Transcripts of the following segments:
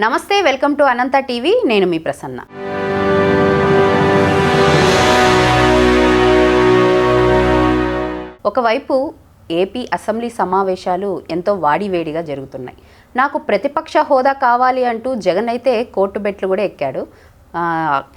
నమస్తే, welcome to Anantha TV. నేను మీ ప్రసన్న. ఒకవైపు ఏపీ అసెంబ్లీ సమావేశాలు ఎంతో వాడివేడిగా జరుగుతున్నాయి. నాకు ప్రతిపక్ష హోదా కావాలి అంటూ జగన్ అయితే కోర్టు బెట్లు కూడా ఎక్కాడు.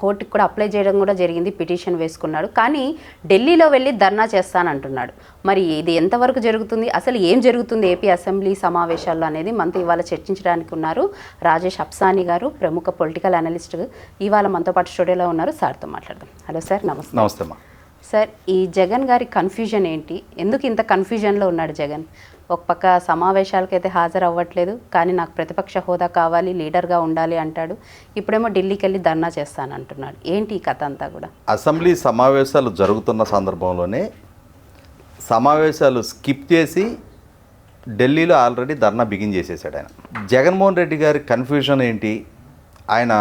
కోర్టుకు కూడా అప్లై చేయడం కూడా జరిగింది, పిటిషన్ వేసుకున్నాడు. కానీ ఢిల్లీలో వెళ్ళి ధర్నా చేస్తానంటున్నాడు. మరి ఇది ఎంతవరకు జరుగుతుంది, అసలు ఏం జరుగుతుంది ఏపీ అసెంబ్లీ సమావేశాల్లో అనేది మనతో ఇవాళ చర్చించడానికి ఉన్నారు రాజేష్ అప్సానీ గారు, ప్రముఖ పొలిటికల్ అనలిస్ట్. ఇవాళ మనతో పాటు స్టూడియోలో ఉన్నారు. సార్తో మాట్లాడదాం. హలో సార్, నమస్తే. నమస్తే అమ్మా. సార్, ఈ జగన్ గారి కన్ఫ్యూజన్ ఏంటి? ఎందుకు ఇంత కన్ఫ్యూజన్లో ఉన్నాడు జగన్? ఒక పక్క సమావేశాలకైతే హాజరు అవ్వట్లేదు, కానీ నాకు ప్రతిపక్ష హోదా కావాలి, లీడర్గా ఉండాలి అంటాడు. ఇప్పుడేమో ఢిల్లీకి వెళ్ళి ధర్నా చేస్తానంటున్నాడు. ఏంటి ఈ కథ అంతా కూడా? అసెంబ్లీ సమావేశాలు జరుగుతున్న సందర్భంలోనే సమావేశాలు స్కిప్ చేసి ఢిల్లీలో ఆల్రెడీ ధర్నా బిగిన్ చేసేసాడు ఆయన. జగన్మోహన్ రెడ్డి గారి కన్ఫ్యూజన్ ఏంటి, ఆయన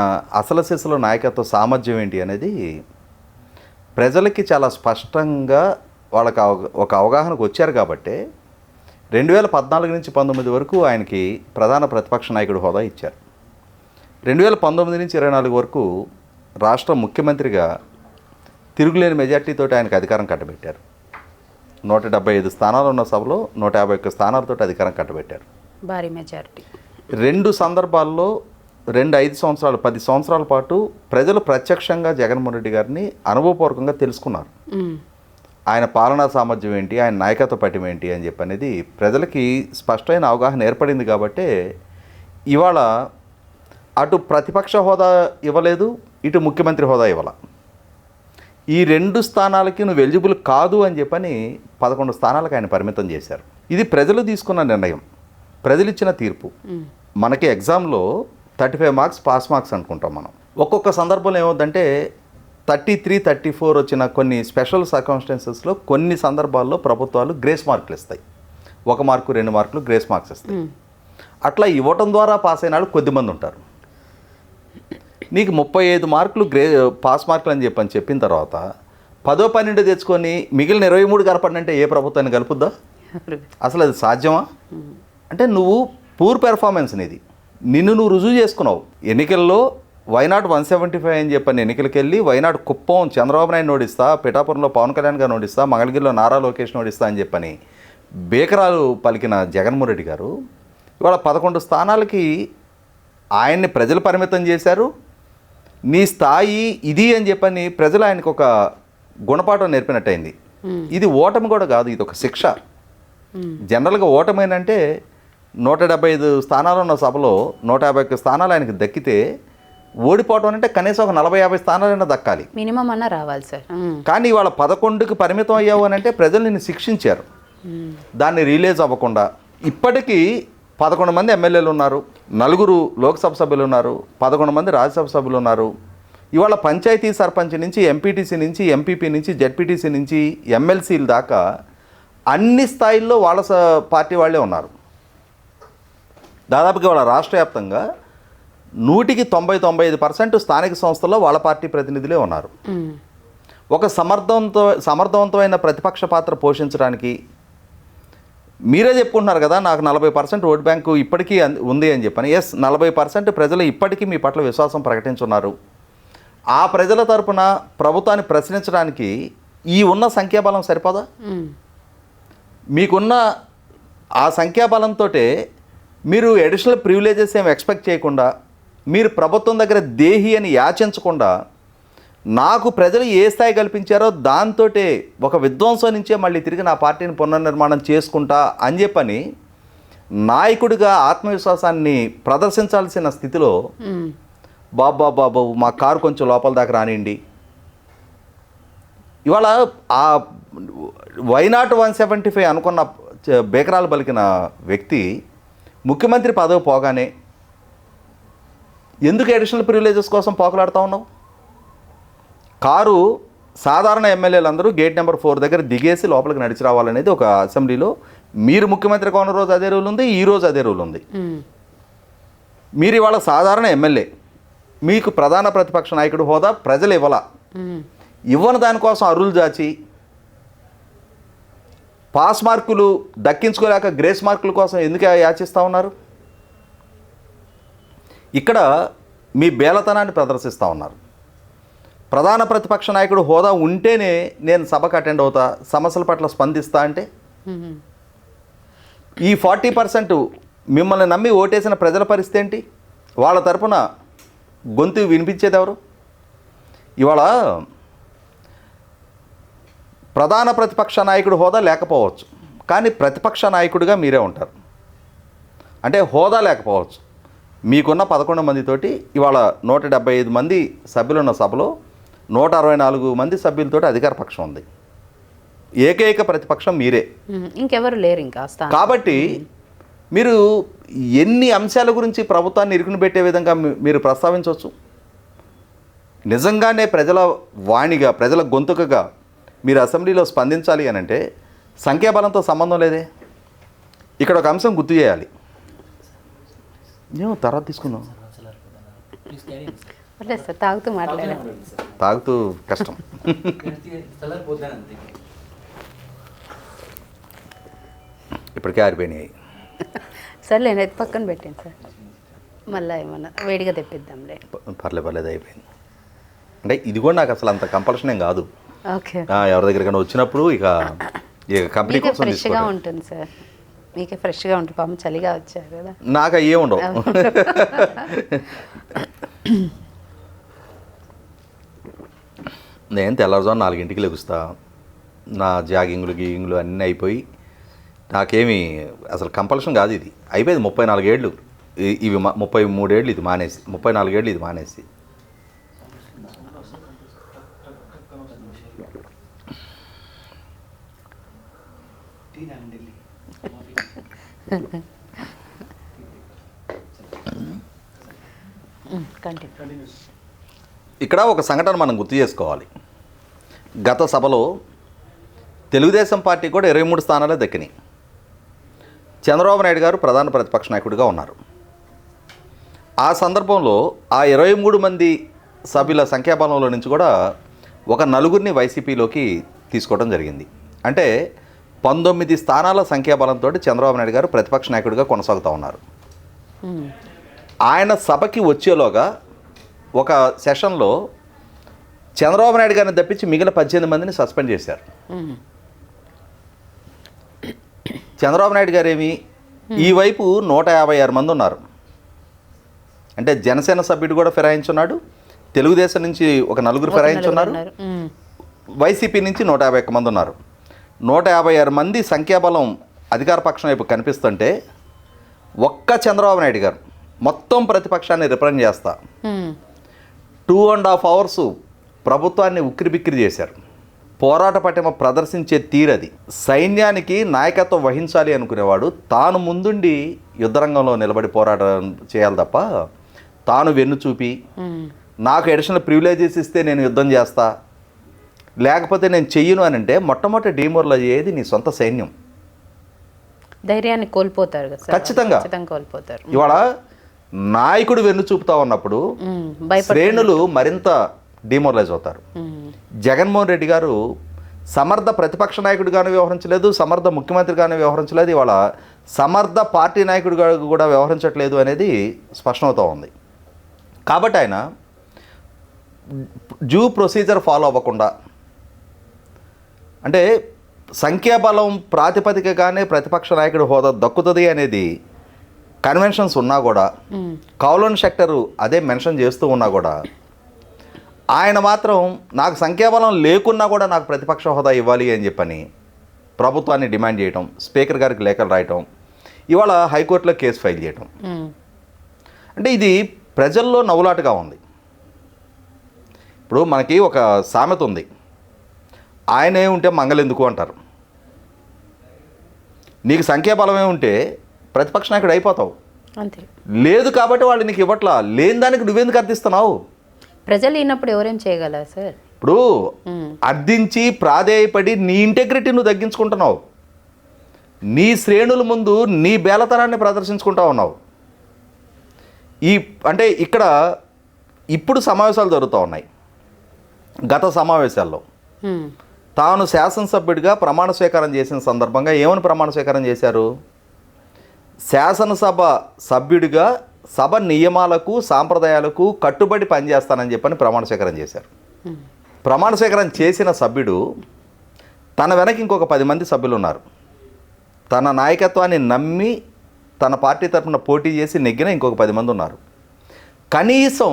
అసలు సిసలు నాయకత్వ సామర్థ్యం ఏంటి అనేది ప్రజలకి చాలా స్పష్టంగా వాళ్ళకి ఒక అవగాహనకు వచ్చారు. కాబట్టి 2014 నుంచి 19 వరకు ఆయనకి ప్రధాన ప్రతిపక్ష నాయకుడు హోదా ఇచ్చారు. 2019 నుంచి 24 వరకు రాష్ట్ర ముఖ్యమంత్రిగా తిరుగులేని మెజార్టీతో ఆయనకు అధికారం కట్టబెట్టారు. 175 స్థానాలు ఉన్న సభలో 151 స్థానాలతో అధికారం కట్టబెట్టారు. భారీ మెజారిటీ. 2 సందర్భాల్లో 5 సంవత్సరాలు 10 సంవత్సరాల పాటు ప్రజలు ప్రత్యక్షంగా జగన్మోహన్ రెడ్డి గారిని అనుభవపూర్వకంగా తెలుసుకున్నారు. ఆయన పాలనా సామర్థ్యం ఏంటి, ఆయన నాయకత్వ పటిమ ఏంటి అని చెప్పి అనేది ప్రజలకి స్పష్టమైన అవగాహన ఏర్పడింది. కాబట్టి ఇవాళ అటు ప్రతిపక్ష హోదా ఇవ్వలేదు, ఇటు ముఖ్యమంత్రి హోదా ఇవ్వాల. ఈ 2 స్థానాలకి నువ్వు ఎలిజిబుల్ కాదు అని చెప్పని 11 స్థానాలకు ఆయన పరిమితం చేశారు. ఇది ప్రజలు తీసుకున్న నిర్ణయం, ప్రజలు ఇచ్చిన తీర్పు. మనకి ఎగ్జామ్లో 35 మార్క్స్ పాస్ మార్క్స్ అనుకుంటాం మనం. ఒక్కొక్క సందర్భంలో ఏమవుతుందంటే 33, 34 వచ్చిన కొన్ని స్పెషల్ సర్కమ్స్టాన్సెస్లో కొన్ని సందర్భాల్లో ప్రభుత్వాలు గ్రేస్ మార్కులు ఇస్తాయి. 1 మార్కు 2 మార్కులు గ్రేస్ మార్క్స్ ఇస్తాయి. అట్లా ఇవ్వటం ద్వారా పాస్ అయిన వాళ్ళు కొద్దిమంది ఉంటారు. నీకు 35 మార్కులు పాస్ మార్కులు అని చెప్పిన తర్వాత 10, 12 తెచ్చుకొని మిగిలిన 23 కలపండి ఏ ప్రభుత్వాన్ని కలుపుద్దా? అసలు అది సాధ్యమా? అంటే నువ్వు పూర్ పెర్ఫార్మెన్స్ నీది, నిన్ను నువ్వు రుజువు చేసుకున్నావు. ఎన్నికల్లో వైనాట్ 175 అని చెప్పని ఎన్నికలకి వెళ్ళి వైనాట్ కుప్పం చంద్రబాబు నాయుడు నోడిస్తా, పిఠాపురంలో పవన్ కళ్యాణ్ గారు నోడిస్తా, మంగళగిరిలో నారా లోకేష్ నోడిస్తా అని చెప్పని బేకరాలు పలికిన జగన్మోహన్ రెడ్డి గారు ఇవాళ 11 స్థానాలకి ఆయన్ని ప్రజలు పరిమితం చేశారు. నీ స్థాయి ఇది అని చెప్పని ప్రజలు ఆయనకు ఒక గుణపాఠం నేర్పినట్టయింది. ఇది ఓటమి కూడా కాదు, ఇది ఒక శిక్ష. జనరల్గా ఓటమి ఏంటంటే 175 స్థానాలు ఉన్న సభలో 151 స్థానాలు ఆయనకు దక్కితే ఓడిపోవటం అంటే కనీసం ఒక 40-50 స్థానాలైనా దక్కాలి, మినిమం అన్నా రావాలి సార్. కానీ ఇవాళ 11కి పరిమితం అయ్యావు అని అంటే ప్రజలు నిన్ను శిక్షించారు. దాన్ని రిలీజ్ అవ్వకుండా ఇప్పటికీ 11 మంది ఎమ్మెల్యేలు ఉన్నారు, 4 లోక్సభ సభ్యులు ఉన్నారు, 11 మంది రాజ్యసభ సభ్యులు ఉన్నారు. ఇవాళ పంచాయతీ సర్పంచ్ నుంచి, ఎంపీటీసీ నుంచి, ఎంపీపీ నుంచి, జెడ్పీటీసీ నుంచి, ఎమ్మెల్సీల దాకా అన్ని స్థాయిల్లో వాళ్ళ పార్టీ వాళ్ళే ఉన్నారు. దాదాపుగా వాళ్ళ రాష్ట్ర వ్యాప్తంగా 100కి 90-95% స్థానిక సంస్థల్లో వాళ్ళ పార్టీ ప్రతినిధులే ఉన్నారు. ఒక సమర్థవంతమైన ప్రతిపక్ష పాత్ర పోషించడానికి మీరే చెప్పుకుంటున్నారు కదా, నాకు 40% ఓట్ బ్యాంకు ఇప్పటికీ ఉంది అని చెప్పని. ఎస్, 40% ప్రజలు ఇప్పటికీ మీ పట్ల విశ్వాసం ప్రకటించున్నారు. ఆ ప్రజల తరపున ప్రభుత్వాన్ని ప్రశ్నించడానికి ఈ ఉన్న సంఖ్యాబలం సరిపోదా? మీకున్న ఆ సంఖ్యాబలంతో మీరు అడిషనల్ ప్రివిలేజెస్ ఏమి ఎక్స్పెక్ట్ చేయకుండా, మీరు ప్రభుత్వం దగ్గర దేహి అని యాచించకుండా, నాకు ప్రజలు ఏ స్థాయి కల్పించారో దాంతో ఒక విధ్వంసం నుంచే మళ్ళీ తిరిగి నా పార్టీని పునర్నిర్మాణం చేసుకుంటా అని చెప్పని నాయకుడిగా ఆత్మవిశ్వాసాన్ని ప్రదర్శించాల్సిన స్థితిలో బాబు మా కారు కొంచెం లోపల దాకా రానియండి. ఇవాళ ఆ వైనాట్ 175 అనుకున్న బేకరాలు పలికిన వ్యక్తి ముఖ్యమంత్రి పదవి పోగానే ఎందుకు అడిషనల్ ప్రివిలేజెస్ కోసం పోకలాడుతూ ఉన్నావు? కారు సాధారణ ఎమ్మెల్యేలు అందరూ గేట్ నెంబర్ 4 దగ్గర దిగేసి లోపలికి నడిచి రావాలనేది ఒక అసెంబ్లీలో మీరు ముఖ్యమంత్రిగా ఉన్న రోజు అదే రూల్ ఉంది, ఈ రోజు అదే రూల్ ఉంది. మీరు ఇవాళ సాధారణ ఎమ్మెల్యే, మీకు ప్రధాన ప్రతిపక్ష నాయకుడు హోదా ప్రజలు ఇవ్వని దానికోసం అరులు జాచి పాస్ మార్కులు దక్కించుకోలేక గ్రేస్ మార్కుల కోసం ఎందుకు యాచిస్తూ ఉన్నారు? ఇక్కడ మీ బేలతనాన్ని ప్రదర్శిస్తూ ఉన్నారు. ప్రధాన ప్రతిపక్ష నాయకుడు హోదా ఉంటేనే నేను సభకు అటెండ్ అవుతా, సమస్యల పట్ల స్పందిస్తా అంటే ఈ 40% మిమ్మల్ని నమ్మి ఓటేసిన ప్రజల పరిస్థితి ఏంటి? వాళ్ళ తరపున గొంతు వినిపించేది ఎవరు? ఇవాళ ప్రధాన ప్రతిపక్ష నాయకుడు హోదా లేకపోవచ్చు, కానీ ప్రతిపక్ష నాయకుడిగా మీరే ఉంటారు. అంటే హోదా లేకపోవచ్చు, మీకున్న 11 మందితోటి ఇవాళ 175 మంది సభ్యులున్న సభలో 164 మంది సభ్యులతోటి అధికార పక్షం ఉంది. ఏకైక ప్రతిపక్షం మీరే, ఇంకెవరు లేరు ఇంకా కాబట్టి మీరు ఎన్ని అంశాల గురించి ప్రభుత్వాన్ని ఇరుకుని పెట్టే విధంగా మీరు ప్రస్తావించవచ్చు. నిజంగానే ప్రజల వాణిగా, ప్రజల గొంతుకగా మీరు అసెంబ్లీలో స్పందించాలి అని అంటే సంఖ్యాబలంతో సంబంధం లేదే. ఇక్కడ ఒక అంశం గుర్తు చేయాలి. నేను తర్వాత తీసుకున్నాం, సార్ తాగుతూ మాట్లాడారు. తాగుతూ కష్టం. ఇప్పటికే ఆరిపోయినాయి. సర్లే అయితే పక్కన పెట్టండి సార్, మళ్ళీ ఏమన్నా వేడిగా తెప్పిద్దాంలే. పర్లేదు అయిపోయింది. అంటే ఇది కూడా నాకు అసలు అంత కంపల్షన్ ఏం కాదు. ఓకే, ఎవరి దగ్గరికైనా వచ్చినప్పుడు ఇక కంపెనీ కోసం ఫ్రెష్గా ఉంటుంది సార్, మీకే ఫ్రెష్గా ఉంటుంది. పాపం చలిగా వచ్చారు కదా, నాకు అవి ఏముండవు. నేను తెల్లవారుజాము 4 లెగుస్తా, నా జాగింగ్లు గీగింగ్లు అన్నీ అయిపోయి, నాకేమి అసలు కంపల్షన్ కాదు. ఇది అయిపోయింది 34 ఏళ్ళు, ఇవి 33 ఏళ్ళు ఇది మానేసి, 34 ఏళ్ళు ఇది మానేసి. ఇక్కడ ఒక సంఘటన మనం గుర్తు చేసుకోవాలి. గత సభలో తెలుగుదేశం పార్టీ కూడా 23 స్థానాలే దక్కినాయి. చంద్రబాబు నాయుడు గారు ప్రధాన ప్రతిపక్ష నాయకుడిగా ఉన్నారు. ఆ సందర్భంలో ఆ 23 మంది సభ్యుల సంఖ్యాబలంలో నుంచి కూడా ఒక 4 వైసీపీలోకి తీసుకోవడం జరిగింది. అంటే 19 స్థానాల సంఖ్యాబలంతో చంద్రబాబు నాయుడు గారు ప్రతిపక్ష నాయకుడిగా కొనసాగుతూ ఉన్నారు. ఆయన సభకి వచ్చేలోగా ఒక సెషన్లో చంద్రబాబు నాయుడు గారిని తప్పించి మిగిలిన 18 మందిని సస్పెండ్ చేశారు. చంద్రబాబు నాయుడు గారు ఏమి ఈ వైపు 156 మంది ఉన్నారు. అంటే జనసేన సభ్యుడు కూడా ఫిరాయించున్నాడు, తెలుగుదేశం నుంచి ఒక 4 ఫిరాయించున్నారు, వైసీపీ నుంచి 151 మంది ఉన్నారు. 156 మంది సంఖ్యాబలం అధికార పక్షం వైపు కనిపిస్తుంటే ఒక్క చంద్రబాబు నాయుడు గారు మొత్తం ప్రతిపక్షాన్ని రిప్రజెంట్ చేస్తా 2.5 hours ప్రభుత్వాన్ని ఉక్కిరిబిక్కిరి చేశారు. పోరాట పటిమ ప్రదర్శించే తీరది. సైన్యానికి నాయకత్వం వహించాలి అనుకునేవాడు తాను ముందుండి యుద్ధరంగంలో నిలబడి పోరాటం చేయాలి తప్ప, తాను వెన్ను చూపి నాకు అడిషనల్ ప్రివిలేజెస్ ఇస్తే నేను యుద్ధం చేస్తా, లేకపోతే నేను చెయ్యను అని అంటే మొట్టమొదటి డీమోరలైజ్ అయ్యేది నీ సొంత సైన్యం. ధైర్యాన్ని కోల్పోతారు కదా, ఖచ్చితంగా కోల్పోతారు. ఇవాళ నాయకుడు వెన్ను చూపుతా ఉన్నప్పుడు శ్రేణులు మరింత డిమోరలైజ్ అవుతారు. జగన్మోహన్ రెడ్డి గారు సమర్థ ప్రతిపక్ష నాయకుడిగానే వ్యవహరించలేదు, సమర్థ ముఖ్యమంత్రిగానే వ్యవహరించలేదు, ఇవాళ సమర్థ పార్టీ నాయకుడిగా కూడా వ్యవహరించట్లేదు అనేది స్పష్టమవుతూ ఉంది. కాబట్టి ఆయన డ్యూ ప్రొసీజర్ ఫాలో అవ్వకుండా, అంటే సంఖ్యాబలం ప్రాతిపదికగానే ప్రతిపక్ష నాయకుడి హోదా దక్కుతుంది అనేది కన్వెన్షన్స్ ఉన్నా కూడా, కౌలన్ సెక్టరు అదే మెన్షన్ చేస్తూ ఉన్నా కూడా, ఆయన మాత్రం నాకు సంఖ్యాబలం లేకున్నా కూడా నాకు ప్రతిపక్ష హోదా ఇవ్వాలి అని చెప్పని ప్రభుత్వాన్ని డిమాండ్ చేయటం, స్పీకర్ గారికి లేఖలు రాయటం, ఇవాళ హైకోర్టులో కేసు ఫైల్ చేయటం. అంటే ఇది ప్రజల్లో నవ్వులాటగా ఉంది. ఇప్పుడు మనకి ఒక సామెత ఉంది, ఆయనే ఉంటే మంగళెందుకు అంటారు. నీకు సంఖ్యాబలమే ఉంటే ప్రతిపక్ష నాయకుడు అయిపోతావు, అంతే. లేదు కాబట్టి వాళ్ళు నీకు ఇవ్వట్లా, లేని దానికి నువ్వెందుకు అర్థిస్తున్నావు? ప్రజలు లేనప్పుడు ఎవరేం చేయగలరు సార్? ఇప్పుడు అర్థించి ప్రాధేయపడి నీ ఇంటెగ్రిటీ నువ్వు తగ్గించుకుంటున్నావు, నీ శ్రేణుల ముందు నీ బేలతనాన్ని ప్రదర్శించుకుంటా ఉన్నావు. అంటే ఇక్కడ ఇప్పుడు సమావేశాలు జరుగుతూ ఉన్నాయి. గత సమావేశాల్లో తాను శాసనసభ్యుడిగా ప్రమాణ స్వీకారం చేసిన సందర్భంగా ఏమని ప్రమాణ స్వీకారం చేశారు? శాసనసభ సభ్యుడిగా సభ నియమాలకు సాంప్రదాయాలకు కట్టుబడి పనిచేస్తానని చెప్పని ప్రమాణ స్వీకారం చేశారు. ప్రమాణ స్వీకారం చేసిన సభ్యుడు తన వెనక ఇంకొక 10 మంది సభ్యులు ఉన్నారు. తన నాయకత్వాన్ని నమ్మి తన పార్టీ తరఫున పోటీ చేసి నెగ్గిన ఇంకొక 10 మంది ఉన్నారు. కనీసం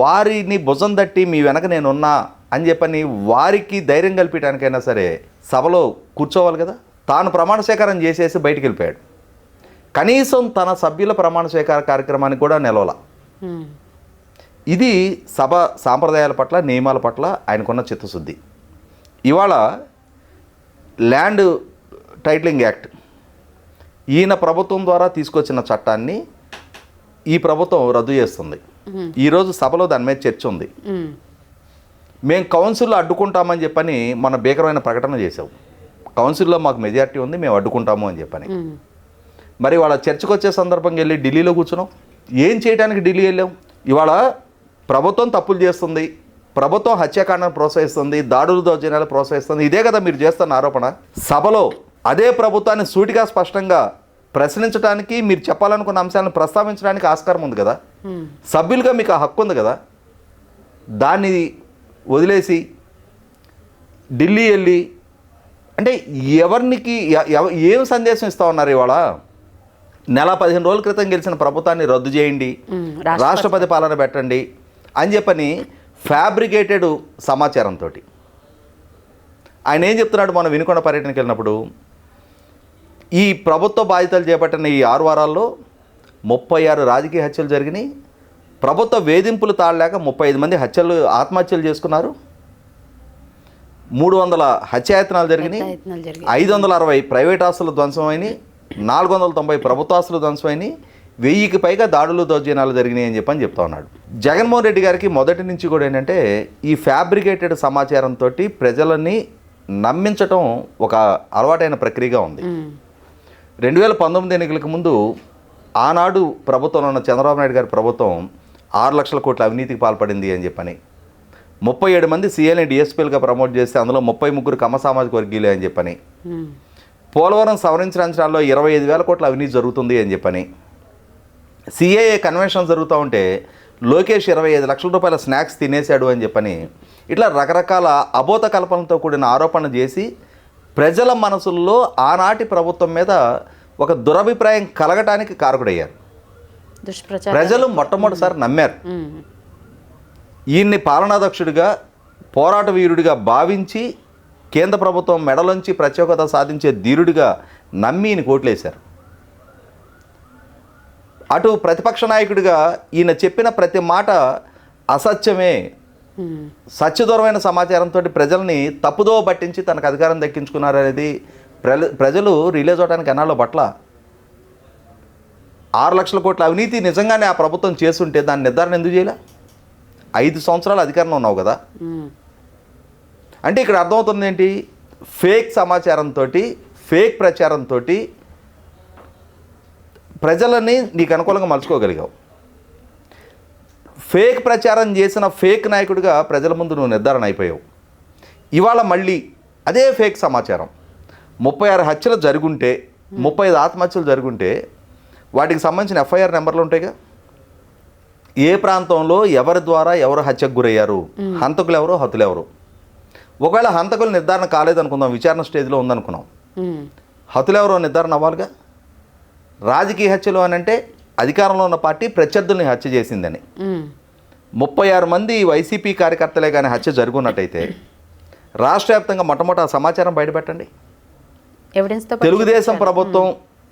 వారిని భుజం తట్టి మీ వెనక నేనున్నా అని చెప్పని వారికి ధైర్యం కల్పించడానికైనా సరే సభలో కూర్చోవాలి కదా. తాను ప్రమాణ స్వీకారం చేసేసి బయటికి వెళ్ళిపోయాడు. కనీసం తన సభ్యుల ప్రమాణ స్వీకార కార్యక్రమానికి కూడా నిలవల. ఇది సభ సాంప్రదాయాల పట్ల నియమాల పట్ల ఆయనకున్న చిత్తశుద్ధి. ఇవాళ ల్యాండ్ టైటిలింగ్ యాక్ట్ ఈయన ప్రభుత్వం ద్వారా తీసుకొచ్చిన చట్టాన్ని ఈ ప్రభుత్వం రద్దు చేస్తుంది. ఈరోజు సభలో దాని మీద చర్చ ఉంది. మేము కౌన్సిల్లో అడ్డుకుంటామని చెప్పని మన భీకరమైన ప్రకటన చేసాం. కౌన్సిల్లో మాకు మెజారిటీ ఉంది, మేము అడ్డుకుంటాము అని చెప్పని. మరి వాళ్ళ చర్చకు వచ్చే సందర్భంగా వెళ్ళి ఢిల్లీలో కూర్చున్నాం. ఏం చేయడానికి ఢిల్లీ వెళ్ళాం? ఇవాళ ప్రభుత్వం తప్పులు చేస్తుంది, ప్రభుత్వం హత్యాకాండను ప్రోత్సహిస్తుంది, దాడులు దౌర్జన్యాలు ప్రోత్సహిస్తుంది. ఇదే కదా మీరు చేస్తున్న ఆరోపణ. సభలో అదే ప్రభుత్వాన్ని సూటిగా స్పష్టంగా ప్రశ్నించడానికి, మీరు చెప్పాలనుకున్న అంశాలను ప్రస్తావించడానికి ఆస్కారం ఉంది కదా. సభ్యులుగా మీకు ఆ హక్కు ఉంది కదా. దాన్ని వదిలేసి ఢిల్లీ వెళ్ళి అంటే ఎవరికి ఏం సందేశం ఇస్తా ఉన్నారు? ఇవాళ నెల 15 రోజుల క్రితం గెలిచిన ప్రభుత్వాన్ని రద్దు చేయండి, రాష్ట్రపతి పాలన పెట్టండి అని చెప్పని ఫ్యాబ్రికేటెడ్ సమాచారంతో ఆయన ఏం చెప్తున్నాడు? మనం వినుకొండ పర్యటనకి వెళ్ళినప్పుడు ఈ ప్రభుత్వ బాధ్యతలు చేపట్టిన ఈ 6 వారాల్లో 36 రాజకీయ హత్యలు జరిగినాయి. ప్రభుత్వ వేధింపులు తాళలేక 35 మంది ఆత్మహత్యలు చేసుకున్నారు. 300 హత్యాయత్నాలు జరిగినాయి. 560 ప్రైవేట్ ఆస్తులు ధ్వంసమైనాయి. 490 ప్రభుత్వ ఆస్తులు ధ్వంసమైనాయి. 1000కి పైగా దాడులు దౌర్జన్యాలు జరిగినాయి అని చెప్పని చెప్తా ఉన్నాడు. జగన్మోహన్ రెడ్డి గారికి మొదటి నుంచి కూడా ఏంటంటే ఈ ఫ్యాబ్రికేటెడ్ సమాచారంతో ప్రజలని నమ్మించటం ఒక అలవాటైన ప్రక్రియగా ఉంది. 2019 ఎన్నికలకు ముందు ఆనాడు ప్రభుత్వంలో ఉన్న చంద్రబాబు నాయుడు గారి ప్రభుత్వం 6 లక్షల కోట్ల అవినీతికి పాల్పడింది అని చెప్పని 37 మంది సీఎల్ని డిఎస్పీలుగా ప్రమోట్ చేస్తే అందులో 33 కమ్మ సామాజిక వర్గీయులే అని చెప్పని, పోలవరం సవరించిన అంచనాల్లో 25,000 కోట్ల అవినీతి జరుగుతుంది అని చెప్పని, సిఏఏ కన్వెన్షన్ జరుగుతూ ఉంటే లోకేష్ 25 లక్షల రూపాయల స్నాక్స్ తినేశాడు అని చెప్పని, ఇట్లా రకరకాల అబోధ కల్పనలతో కూడిన ఆరోపణ చేసి ప్రజల మనసుల్లో ఆనాటి ప్రభుత్వం మీద ఒక దురభిప్రాయం కలగటానికి కారకుడయ్యారు. ప్రజలు మొట్టమొదటిసారి నమ్మారు. ఈయన్ని పాలనాధ్యక్షుడిగా, పోరాట వీరుడిగా భావించి కేంద్ర ప్రభుత్వం మెడలోంచి ప్రత్యేకత సాధించే ధీరుడిగా నమ్మి ఈయన కోట్లేశారు. అటు ప్రతిపక్ష నాయకుడిగా ఈయన చెప్పిన ప్రతి మాట అసత్యమే, సత్యదూరమైన సమాచారంతో ప్రజల్ని తప్పుదో పట్టించి తనకు అధికారం దక్కించుకున్నారనేది ప్రజలు రిలీజ్ అవడానికి ఎన్నాళ్ళు పట్ల 6 లక్షల కోట్ల అవినీతి నిజంగానే ఆ ప్రభుత్వం చేస్తుంటే దాని నిర్ధారణ ఎందుకు చేయలే? 5 సంవత్సరాలు అధికారంలో ఉన్నావు కదా. అంటే ఇక్కడ అర్థమవుతుంది ఏంటి? ఫేక్ సమాచారంతో, ఫేక్ ప్రచారంతో ప్రజలని నీకు అనుకూలంగా మలుచుకోగలిగావు. ఫేక్ ప్రచారం చేసిన ఫేక్ నాయకుడిగా ప్రజల ముందు నువ్వు నిర్ధారణ అయిపోయావు. ఇవాళ మళ్ళీ అదే ఫేక్ సమాచారం 36 హత్యలు జరుగుంటే, 35 ఆత్మహత్యలు జరుగుంటే వాటికి సంబంధించిన ఎఫ్ఐఆర్ నెంబర్లు ఉంటాయిగా. ఏ ప్రాంతంలో ఎవరి ద్వారా ఎవరు హత్యకు గురయ్యారు, హంతకులు ఎవరు, హతులు ఎవరు. ఒకవేళ హంతకులు నిర్ధారణ కాలేదనుకుందాం, విచారణ స్టేజ్లో ఉందనుకున్నాం, హతులు ఎవరో నిర్ధారణ అవ్వాలిగా. రాజకీయ హత్యలు అని అంటే అధికారంలో ఉన్న పార్టీ ప్రత్యర్థుల్ని హత్య చేసిందని. 36 మంది వైసీపీ కార్యకర్తలే కానీ హత్య జరుగున్నట్టయితే రాష్ట్ర వ్యాప్తంగా మొట్టమొదటి సమాచారం బయటపెట్టండి. తెలుగుదేశం ప్రభుత్వం,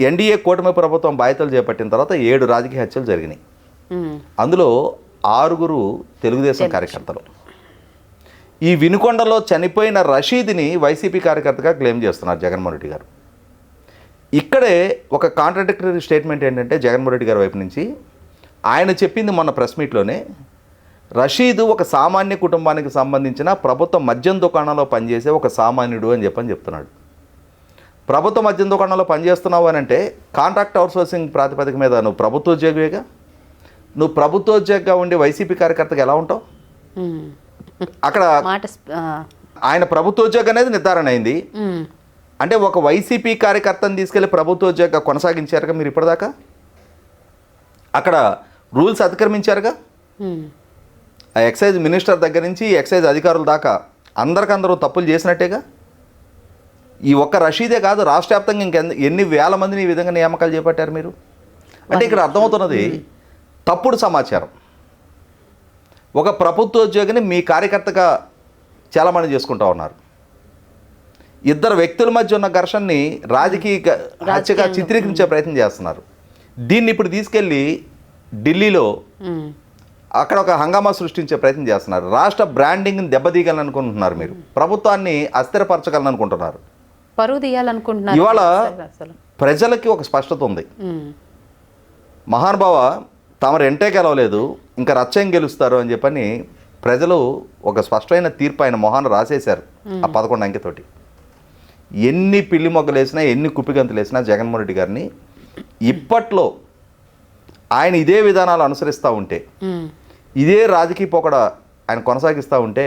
ఎన్డీఏ కూటమి ప్రభుత్వం బాధ్యతలు చేపట్టిన తర్వాత 7 రాజకీయ హత్యలు జరిగినాయి. అందులో 6 తెలుగుదేశం కార్యకర్తలు. ఈ వినుకొండలో చనిపోయిన రషీద్ని వైసీపీ కార్యకర్తగా క్లెయిమ్ చేస్తున్నారు జగన్మోహన్ రెడ్డి గారు. ఇక్కడే ఒక కాంట్రాడిక్టరీ స్టేట్మెంట్ ఏంటంటే జగన్మోహన్ రెడ్డి గారి వైపు నుంచి ఆయన చెప్పింది మొన్న ప్రెస్ మీట్లోనే, రషీద్ ఒక సామాన్య కుటుంబానికి సంబంధించిన ప్రభుత్వ మద్యం దుకాణంలో పనిచేసే ఒక సామాన్యుడు అని చెప్తున్నాడు. ప్రభుత్వ మద్యం దుకాణంలో పనిచేస్తున్నావు అని అంటే కాంట్రాక్ట్ అవుట్సోర్సింగ్ ప్రాతిపదిక మీద నువ్వు ప్రభుత్వోద్యోగిగా, నువ్వు ప్రభుత్వోద్యోగిగా ఉండి వైసీపీ కార్యకర్తగా ఎలా ఉంటావు? అక్కడ ఆయన ప్రభుత్వోద్యోగి అనేది నిర్ధారణ అయింది. అంటే ఒక వైసీపీ కార్యకర్తను తీసుకెళ్లి ప్రభుత్వోద్యోగిగా కొనసాగించారుగా మీరు ఇప్పటిదాకా. అక్కడ రూల్స్ అతిక్రమించారుగా. ఉమ్, ఆ ఎక్సైజ్ మినిస్టర్ దగ్గర నుంచి ఎక్సైజ్ అధికారుల దాకా అందరికందరూ తప్పులు చేసినట్టేగా. ఈ ఒక్క రషీదే కాదు, రాష్ట్ర వ్యాప్తంగా ఎన్ని వేల మందిని ఈ విధంగా నియామకాలు చేపట్టారు మీరు. అంటే ఇక్కడ అర్థమవుతున్నది తప్పుడు సమాచారం. ఒక ప్రభుత్వ ఉద్యోగిని మీ కార్యకర్తగా చాలామంది చేసుకుంటా ఉన్నారు. ఇద్దరు వ్యక్తుల మధ్య ఉన్న ఘర్షణని రాజకీయ హత్యగా చిత్రీకరించే ప్రయత్నం చేస్తున్నారు. దీన్ని ఇప్పుడు తీసుకెళ్ళి ఢిల్లీలో ఉమ్, అక్కడ ఒక హంగామా సృష్టించే ప్రయత్నం చేస్తున్నారు. రాష్ట్ర బ్రాండింగ్ని దెబ్బతీయాలని అనుకుంటున్నారు మీరు. ప్రభుత్వాన్ని అస్థిరపరచగలని అనుకుంటున్నారు. పరువు తీయాలనుకుంటున్నారు ఇవాళ అసలు. ప్రజలకి ఒక స్పష్టత ఉంది. ఉమ్, మహానుభావ తమరు ఎంటే గెలవలేదు, ఇంకా రచ్చం గెలుస్తారు అని చెప్పని ప్రజలు ఒక స్పష్టమైన తీర్పు ఆయన మొహాన్ని రాసేశారు ఆ 11 అంకెతోటి. ఎన్ని పిల్లి మొగ్గలు వేసినా, ఎన్ని కుప్పిగంతులు వేసినా జగన్మోహన్ రెడ్డి గారిని ఇప్పట్లో ఆయన ఇదే విధానాలు అనుసరిస్తూ ఉంటే, ఉమ్, ఇదే రాజకీయ పోకడ ఆయన కొనసాగిస్తూ ఉంటే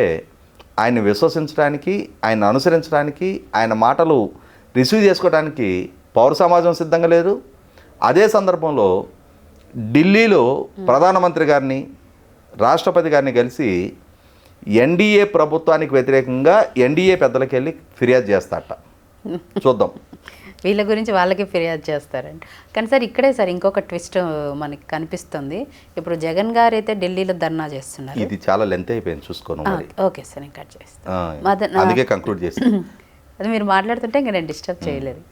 ఆయన్ని విశ్వసించడానికి, ఆయన అనుసరించడానికి, ఆయన మాటలు రిసీవ్ చేసుకోవడానికి పౌర సమాజం సిద్ధంగా లేదు. అదే సందర్భంలో ఢిల్లీలో ప్రధానమంత్రి గారిని, రాష్ట్రపతి గారిని కలిసి ఎన్డీఏ ప్రభుత్వానికి వ్యతిరేకంగా ఎన్డీఏ పెద్దలకి వెళ్ళి ఫిర్యాదు చేస్తారట. చూద్దాం. వీళ్ళ గురించి వాళ్ళకి ఫిర్యాదు చేస్తారండి. కానీ సార్ ఇక్కడే సార్ ఇంకొక ట్విస్ట్ మనకి కనిపిస్తుంది. ఇప్పుడు జగన్ గారు అయితే ఢిల్లీలో ధర్నా చేస్తున్నారు. ఇది చాలా లెంత్ అయిపోయింది, చూసుకోను మరి. ఓకే సార్, నేను కట్ చేస్తాను. అందుకే కంక్లూడ్ చేస్తాను. అది మీరు మాట్లాడుతుంటే ఇంకా నేను డిస్టర్బ్ చేయలేదు.